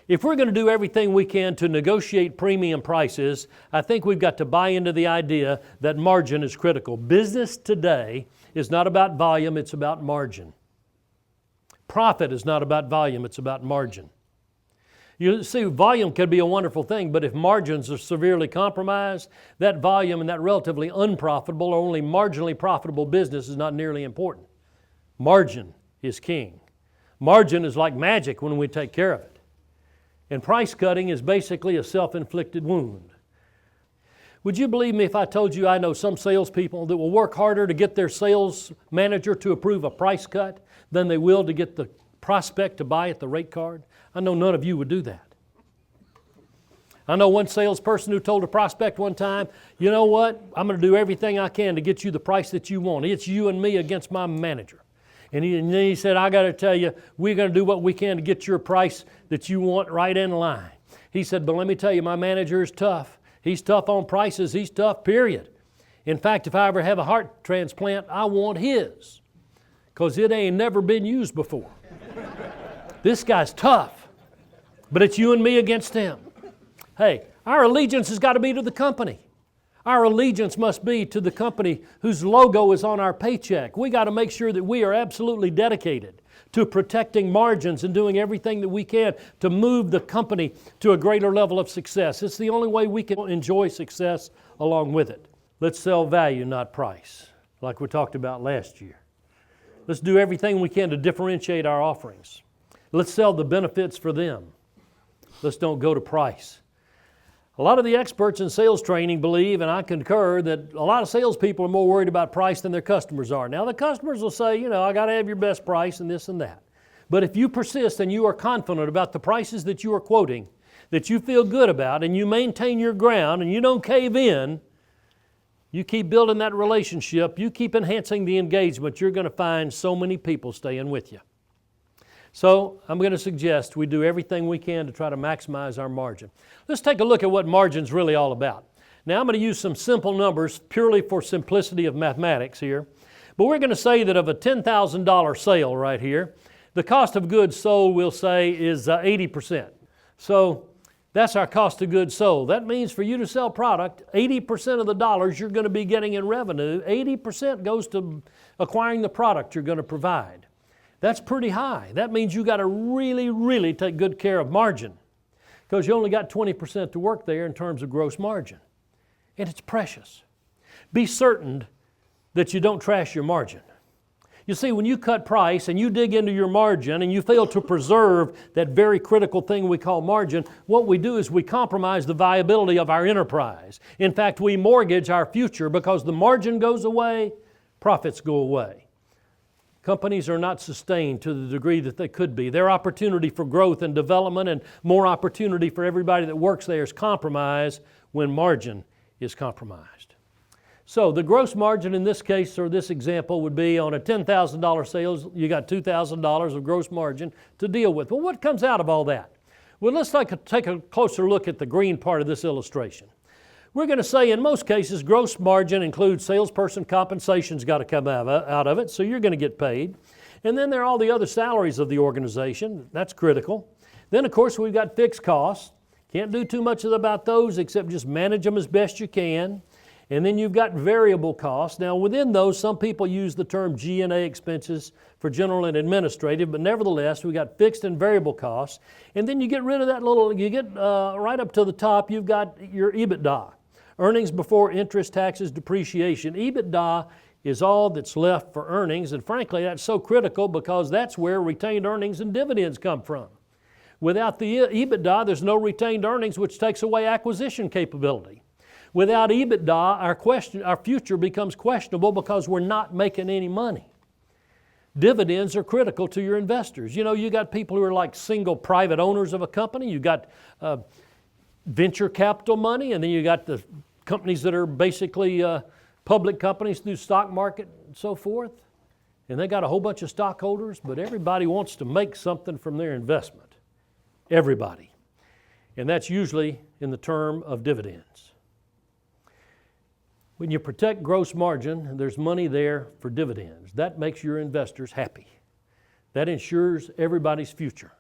If we're going to do everything we can to negotiate premium prices, I think we've got to buy into the idea that margin is critical. Business today is not about volume, it's about margin. Profit is not about volume, it's about margin. You see, volume could be a wonderful thing, but if margins are severely compromised, that volume and that relatively unprofitable or only marginally profitable business is not nearly important. Margin is king. Margin is like magic when we take care of it. And price cutting is basically a self-inflicted wound. Would you believe me if I told you I know some salespeople that will work harder to get their sales manager to approve a price cut than they will to get the prospect to buy at the rate card? I know none of you would do that. I know one salesperson who told a prospect one time, you know what, I'm going to do everything I can to get you the price that you want. It's you and me against my manager. And then he said, I got to tell you, we're going to do what we can to get your price that you want right in line. He said, but let me tell you, my manager is tough. He's tough on prices. He's tough, period. In fact, if I ever have a heart transplant, I want his, because it ain't never been used before. This guy's tough, but it's you and me against him. Hey, our allegiance has got to be to the company. Our allegiance must be to the company whose logo is on our paycheck. We got to make sure that we are absolutely dedicated to protecting margins and doing everything that we can to move the company to a greater level of success. It's the only way we can enjoy success along with it. Let's sell value, not price, like we talked about last year. Let's do everything we can to differentiate our offerings. Let's sell the benefits for them. Let's don't go to price. A lot of the experts in sales training believe, and I concur, that a lot of salespeople are more worried about price than their customers are. Now, the customers will say, you know, I got to have your best price and this and that. But if you persist and you are confident about the prices that you are quoting, that you feel good about, and you maintain your ground and you don't cave in, you keep building that relationship, you keep enhancing the engagement, you're going to find so many people staying with you. So I'm going to suggest we do everything we can to try to maximize our margin. Let's take a look at what margin's really all about. Now I'm going to use some simple numbers purely for simplicity of mathematics here. But we're going to say that of a $10,000 sale right here, the cost of goods sold, we'll say, is 80%. So that's our cost of goods sold. That means for you to sell product, 80% of the dollars you're going to be getting in revenue, 80% goes to acquiring the product you're going to provide. That's pretty high. That means you got to really, really take good care of margin, because you only got 20% to work there in terms of gross margin. And it's precious. Be certain that you don't trash your margin. You see, when you cut price and you dig into your margin and you fail to preserve that very critical thing we call margin, what we do is we compromise the viability of our enterprise. In fact, we mortgage our future, because the margin goes away, profits go away. Companies are not sustained to the degree that they could be. Their opportunity for growth and development and more opportunity for everybody that works there is compromised when margin is compromised. So the gross margin in this case, or this example, would be on a $10,000 sales, you got $2,000 of gross margin to deal with. Well, what comes out of all that? Well, let's take a closer look at the green part of this illustration. We're going to say in most cases gross margin includes salesperson compensation's got to come out of it, so you're going to get paid. And then there are all the other salaries of the organization. That's critical. Then, of course, we've got fixed costs. Can't do too much about those except just manage them as best you can. And then you've got variable costs. Now, within those, some people use the term G&A expenses for general and administrative, but nevertheless, we've got fixed and variable costs. And then you get rid of that you get right up to the top, you've got your EBITDA. Earnings before interest, taxes, depreciation. EBITDA is all that's left for earnings, and frankly, that's so critical because that's where retained earnings and dividends come from. Without the EBITDA, there's no retained earnings, which takes away acquisition capability. Without EBITDA, our future becomes questionable because we're not making any money. Dividends are critical to your investors. You know, you got people who are like single private owners of a company. You got venture capital money, and then you got the companies that are basically public companies through stock market and so forth. And they got a whole bunch of stockholders, but everybody wants to make something from their investment. Everybody. And that's usually in the term of dividends. When you protect gross margin, there's money there for dividends. That makes your investors happy. That ensures everybody's future.